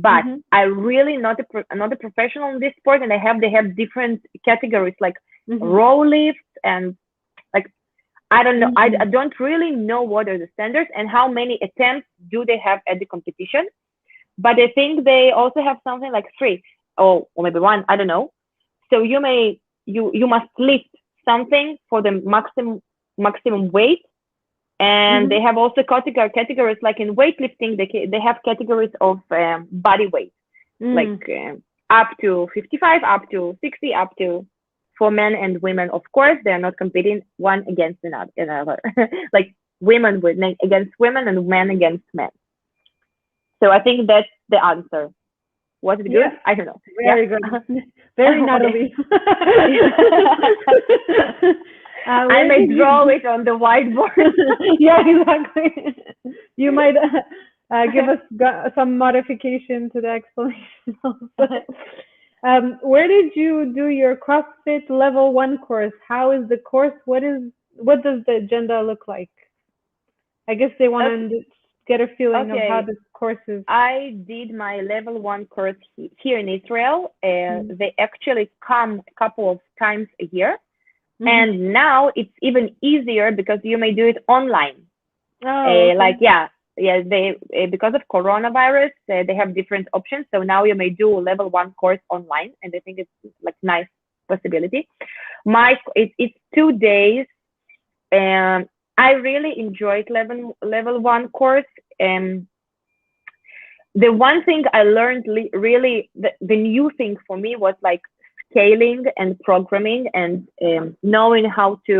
But Mhm. I really not a professional in this sport, and they have different categories like Mhm. row lifts and like I don't know. I Mhm. don't really know what are the standards and how many attempts do they have at the competition. But I think they also have something like 3 or maybe 1. I don't know. So you must lift something for the maximum weight, and they Mhm. have also categories like in weightlifting. They have categories of body weight, like Mm. up to 55, up to 60, up to for men and women. Of course, they are not competing one against another, like women against women and men against men. So I think that's the answer. Was it good? Yeah, I don't know. very Yeah. good. Very Nataly. I may draw it on the whiteboard. Yeah, exactly. You might give us some modification to the explanation also. Where did you do your CrossFit level 1 course? How is the course? What does the agenda look like? I guess they want Okay. to get a feeling of how Okay. the course is. I did my level 1 course here in Israel. They actually come a couple of times a year. And now it's even easier because you may do it online. Oh, okay. They because of coronavirus, they have different options. So now you may do a level 1 course online, and I think it's like nice possibility. It's 2 days, and I really enjoyed level 1 course. And the one thing I learned really the new thing for me was like scaling and programming and knowing how to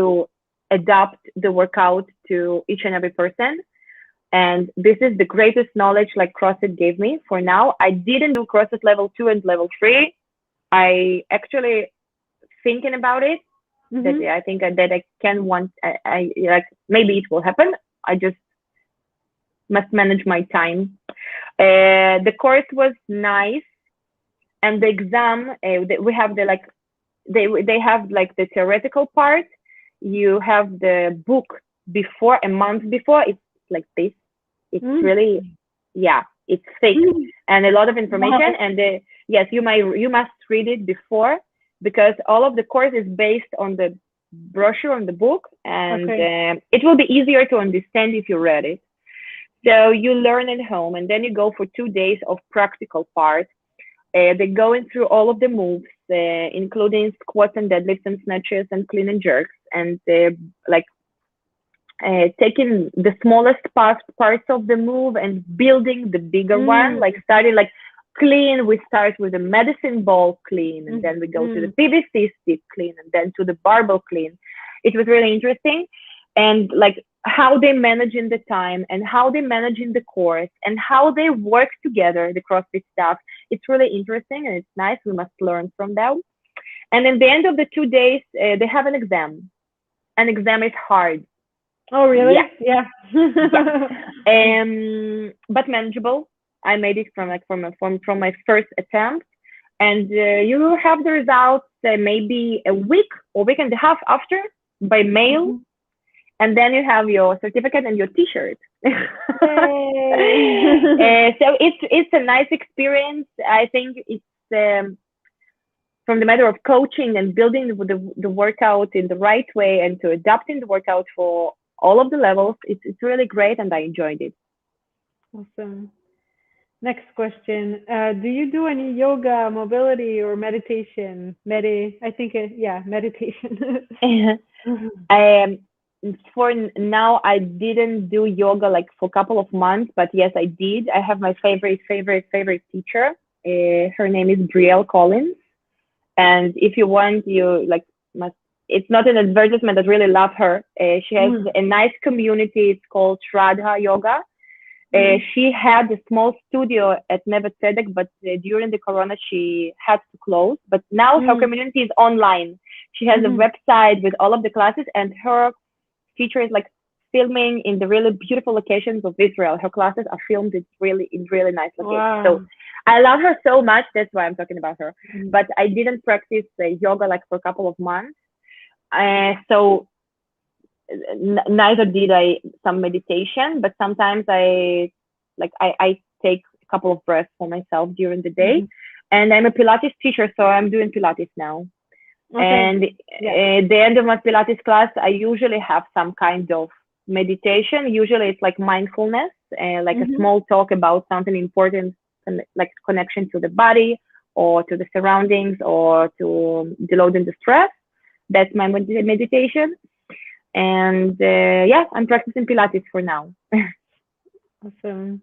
adapt the workout to each and every person. And this is the greatest knowledge like CrossFit gave me for now. I didn't do CrossFit level 2 and level 3. I actually thinking about it. That I think that I can want. I like maybe it will happen. I just must manage my time. The course was nice, and the exam we have the like they have like the theoretical part. You have the book before a month before. It's like this. It's really it's thick and a lot of information. And yes, you must read it before because all of the course is based on the brochure on the book, and it will be easier to understand if you read it. So you learn at home, and then you go for 2 days of practical part. They're going through all of the moves, including squats and deadlifts and snatches and clean and jerks, and taking the smallest parts of the move and building the bigger one, like starting like clean. We start with the medicine ball clean, and then we go to the PVC stick clean, and then to the barbell clean. It was really interesting, and like how they manage in the time and how they manage in the course and how they work together, the CrossFit staff. It's really interesting and it's nice. We must learn from them. And in the end of the 2 days, they have an exam. An exam is hard. Oh, really? Yeah. But manageable. I made it from my first attempt, and you have the results maybe a week or week and a half after by mail, and then you have your certificate and your T-shirt. So it's a nice experience. I think it's from the matter of coaching and building the workout in the right way and to adapting the workout for all of the levels. It's really great, and I enjoyed it. Awesome. Next question. Do you do any yoga, mobility, or meditation? Meditation. For now, I didn't do yoga like for a couple of months, but yes, I did. I have my favorite teacher. Her name is Brielle Collins. And if you want, you like must. It's not an advertisement. I really love her. She has a nice community. It's called Shraddha Yoga. She had a small studio at Neve Tzedek, but during the corona, she had to close. But now her community is online. She has a website with all of the classes, and her teacher is like filming in the really beautiful locations of Israel. Her classes are filmed in really nice locations. Wow. So I love her so much. That's why I'm talking about her. But I didn't practice yoga like for a couple of months. So neither did I some meditation, but sometimes I take a couple of breaths for myself during the day. And I'm a Pilates teacher, so I'm doing Pilates now. And at the end of my Pilates class, I usually have some kind of meditation. Usually it's like mindfulness, like a small talk about something important, like connection to the body or to the surroundings or to deloading the stress. That's my meditation. And I'm practicing Pilates for now. Awesome.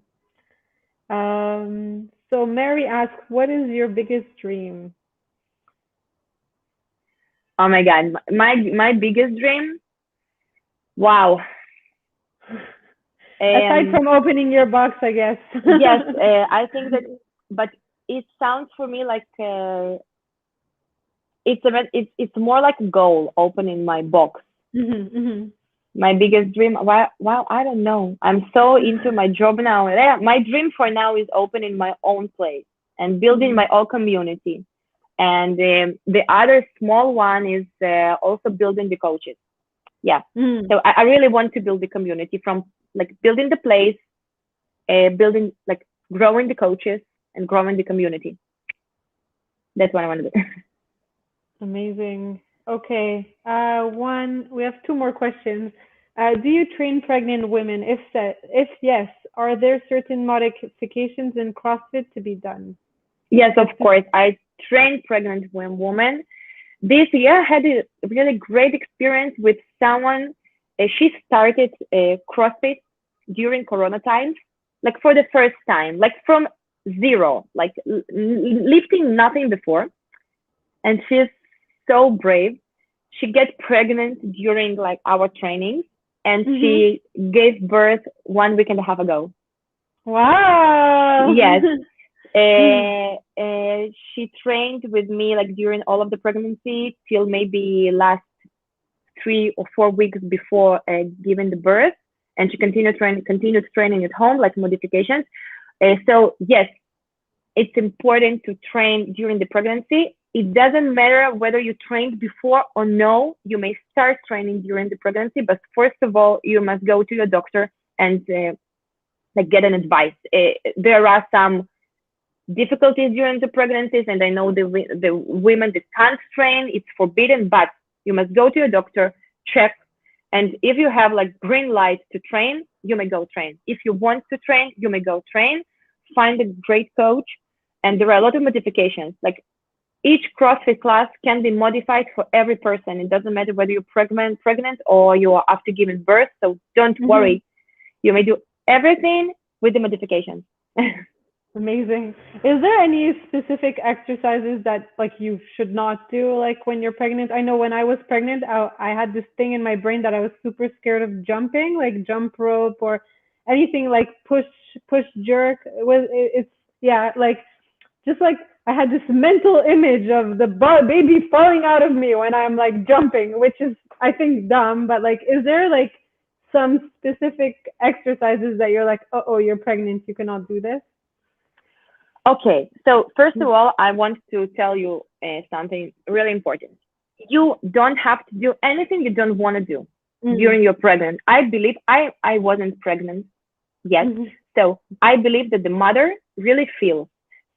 So Mary asks, what is your biggest dream? Oh my God, my biggest dream. Wow. Aside from opening your box, I guess. Yes, I think that, but it sounds for me like it's more like a goal opening my box. My biggest dream. Wow, I don't know. I'm so into my job now. Yeah, my dream for now is opening my own place and building my own community. And the other small one is also building the coaches. Yeah. So I really want to build the community from like building the place, building like growing the coaches and growing the community. That's what I want to do. Amazing. Okay. We have two more questions. Do you train pregnant women? If yes, are there certain modifications in CrossFit to be done? Yes, of course. I train pregnant women. This year I had a really great experience with someone. She started CrossFit during Corona times, like for the first time, like from zero, like lifting nothing before. And she's so brave. She gets pregnant during like our trainings, and she gave birth 1 week and a half ago. Wow. Yes. She trained with me like during all of the pregnancy till maybe last 3 or 4 weeks before giving the birth, and she continued training at home, like modifications. So yes, it's important to train during the pregnancy. It doesn't matter whether you trained before or no. You may start training during the pregnancy, but first of all, you must go to your doctor and like get an advice. There are some difficulties during the pregnancies, and I know the women that can't train, it's forbidden, but you must go to your doctor, check, and if you have like green light to train, you may go train. If you want to train, you may go train. Find a great coach, and there are a lot of modifications. Like each CrossFit class can be modified for every person. It doesn't matter whether you're pregnant or you are after giving birth. So don't worry. You may do everything with the modifications. Amazing. Is there any specific exercises that like you should not do like when you're pregnant? I know when I was pregnant, I had this thing in my brain that I was super scared of jumping, like jump rope or anything like push jerk. It's yeah, like just like I had this mental image of the baby falling out of me when I'm like jumping, which is I think dumb, but like is there like some specific exercises that you're like, oh, you're pregnant, you cannot do this? Okay, so first of all, I want to tell you something really important. You don't have to do anything you don't want to do during your pregnant. I believe I wasn't pregnant yet, so I believe that the mother really feels.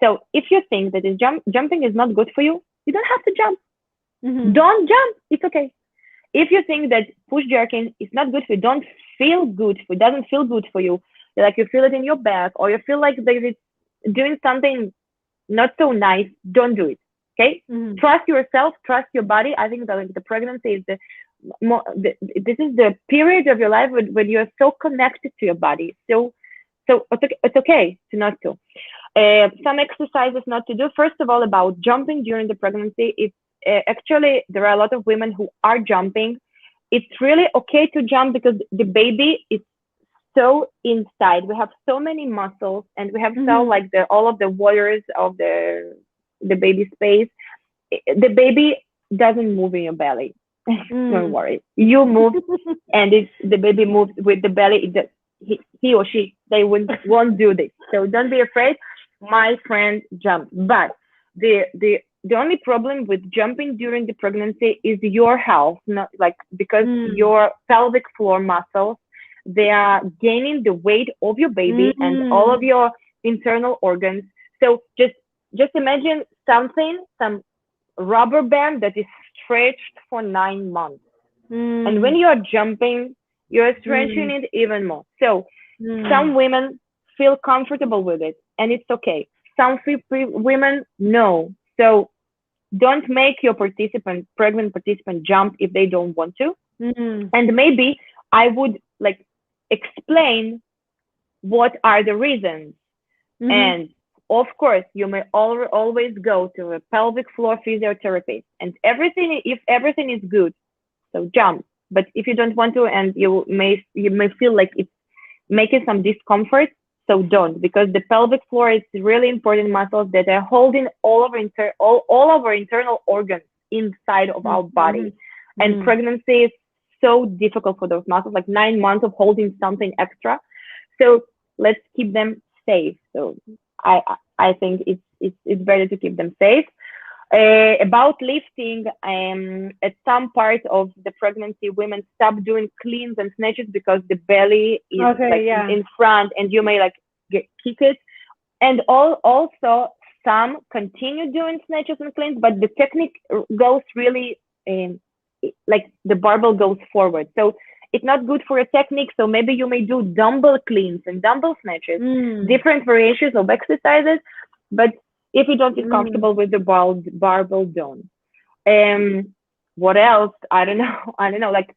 So if you think that jumping is not good for you, you don't have to jump. Don't jump. It's okay. If you think that push jerking is not good for you, don't feel good for, it doesn't feel good for you, like you feel it in your back, or you feel like there is doing something not so nice, don't do it. Okay. Trust yourself, trust your body. I think that like the pregnancy is this is the period of your life when you're so connected to your body. So it's okay to not do. Some exercises not to do. First of all, about jumping during the pregnancy, it's actually there are a lot of women who are jumping. It's really okay to jump because the baby is so inside. We have so many muscles, and we have so like all of the waters of the baby space. The baby doesn't move in your belly. Don't worry, you move, and the baby moves with the belly. He or she they won't do this. So don't be afraid. My friend jumped, but the only problem with jumping during the pregnancy is your health, not like because your pelvic floor muscles, they are gaining the weight of your baby and all of your internal organs. So just imagine some rubber band that is stretched for 9 months. And when you're jumping, you're stretching it even more. So some women feel comfortable with it, and it's okay. Some women no. So don't make your pregnant participant jump if they don't want to. And maybe I would like explain what are the reasons. And of course, you may always go to a pelvic floor physiotherapist, and if everything is good, so jump. But if you don't want to, and you may feel like it's making some discomfort. So don't, because the pelvic floor is really important muscles that are holding all of our internal organs inside of our body. And pregnancy is so difficult for those muscles, like 9 months of holding something extra. So let's keep them safe. So I think it's better to keep them safe. About lifting, at some part of the pregnancy, women stop doing cleans and snatches because the belly is in front, and you may kick it. And also some continue doing snatches and cleans, but the technique goes really like the barbell goes forward. So it's not good for a technique. So maybe you may do dumbbell cleans and dumbbell snatches, different variations of exercises, but if you don't feel comfortable with the barbell, don't. What else? I don't know. Like,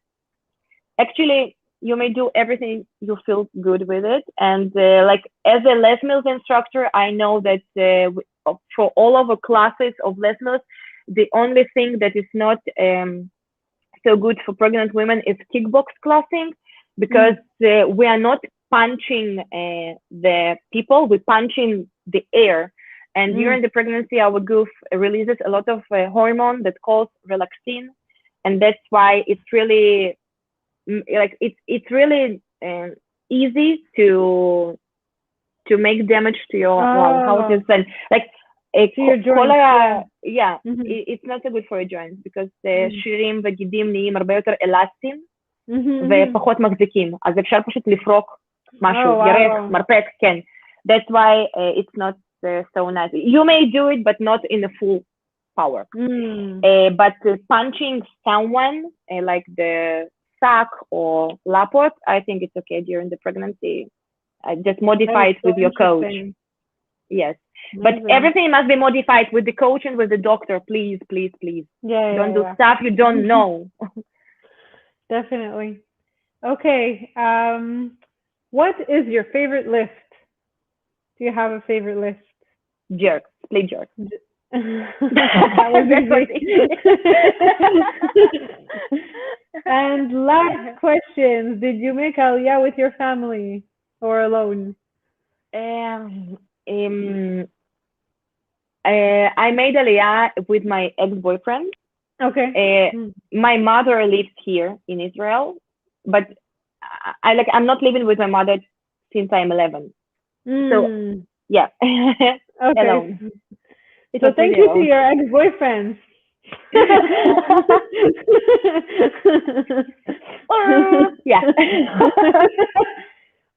actually, you may do everything you feel good with it. And like, as a Les Mills instructor, I know that for all of the classes of Les Mills, the only thing that is not so good for pregnant women is kickbox classing, because we are not punching the people, we're punching the air. And during the pregnancy, our goof releases a lot of hormone that calls relaxin, and that's why it's really it's really easy to make damage to your houses and to your joints. it's not so good for your joints, because שרירים וגידים נהיים הרבה יותר אלסטיים ופחות מחזיקים, אז אפשר פשוט לפרוק משהו, ירך, מרפק, כן. That's why it's not so nice. You may do it, but not in a full power. But punching someone like the sack or lapot, I think it's okay during the pregnancy. Just modify it with your coach. Yes. But everything must be modified with the coach and with the doctor, please, please, please. Don't do stuff you don't know. Definitely. Okay. What is your favorite lift? Do you have a favorite lift? Jerks, split jerks. That was easy. And last question: did you make aliya with your family or alone? I made aliya with my ex-boyfriend. Okay. My mother lives here in Israel, but I'm not living with my mother since I'm 11. So yeah. Okay. Alone. So thank you to your ex-boyfriend. Yeah.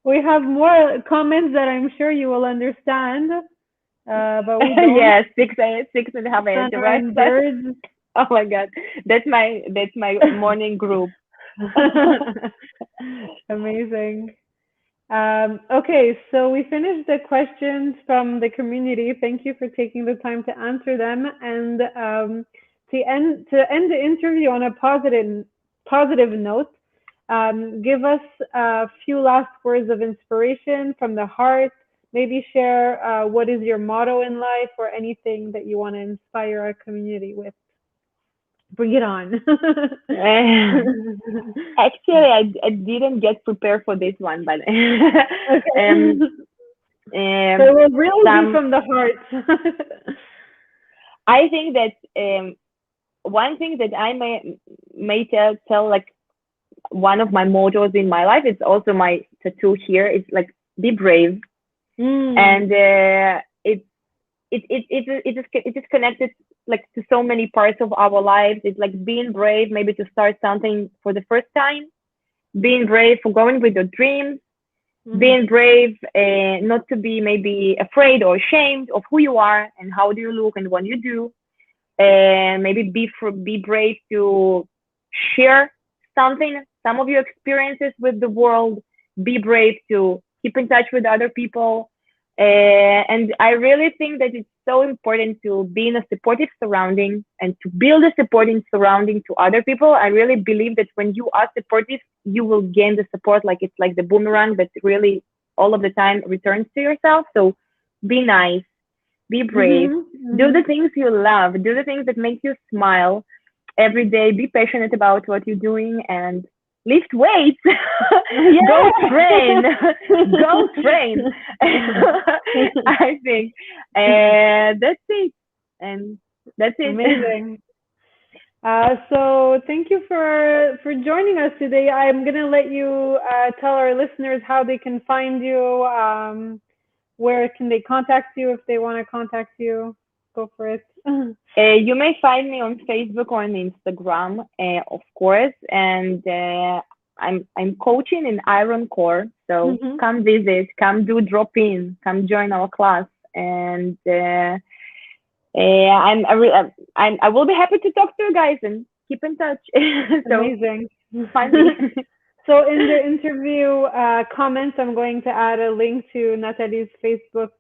We have more comments that I'm sure you will understand, but we don't. Yeah, 6.5 a.m. And birds. Oh my God, that's my morning group. Amazing. Okay, so we finished the questions from the community. Thank you for taking the time to answer them. And to end the interview on a positive note, give us a few last words of inspiration from the heart. Maybe share what is your motto in life, or anything that you want to inspire our community with. Bring it on. Actually, I didn't get prepared for this one, but okay. So it will really be from the heart. I think that one thing that I may tell like one of my mottos in my life, it's also my tattoo here. It's like, be brave, and it is connected like to so many parts of our lives. It's like being brave, maybe to start something for the first time, being brave for going with your dreams, being brave not to be maybe afraid or ashamed of who you are and how do you look and what you do, and maybe be brave to share some of your experiences with the world, be brave to keep in touch with other people. And I really think that it's so important to be in a supportive surrounding and to build a supporting surrounding to other people. I really believe that when you are supportive, you will gain the support. Like, it's like the boomerang that really all of the time returns to yourself. So be nice, be brave, do the things you love, do the things that make you smile every day, be passionate about what you're doing, and lift weights. Go train. Go train. I think. And that's it. And that's it. Amazing. So thank you for joining us today. I'm gonna let you tell our listeners how they can find you. Where can they contact you if they want to contact you? Go for it. You may find me on Facebook or on Instagram, of course, and I'm coaching in Iron Core. So Mhm. come visit, come do drop in, come join our class, and I will be happy to talk to you guys and keep in touch. So Amazing. find me. So in the interview comments, I'm going to add a link to Nataly's Facebook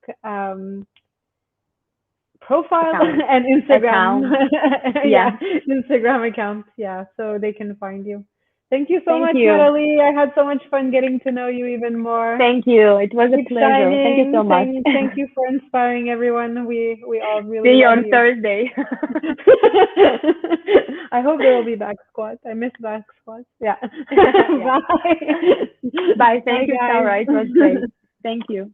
profile Account. and Instagram. Account. Yeah, Yeah. Instagram account. Yeah, so they can find you. Thank you so Thank much, you. Nataly. I had so much fun getting to know you even more. Thank you. It was a Keep pleasure. Thank you so shining. much. Thank you for inspiring everyone. We all really See you love on you. Thursday. I hope there will be back squats. I miss back squats. Yeah. Yeah. Bye. Bye. Bye, Thank you, Sarah. It was guys. great. Thank you.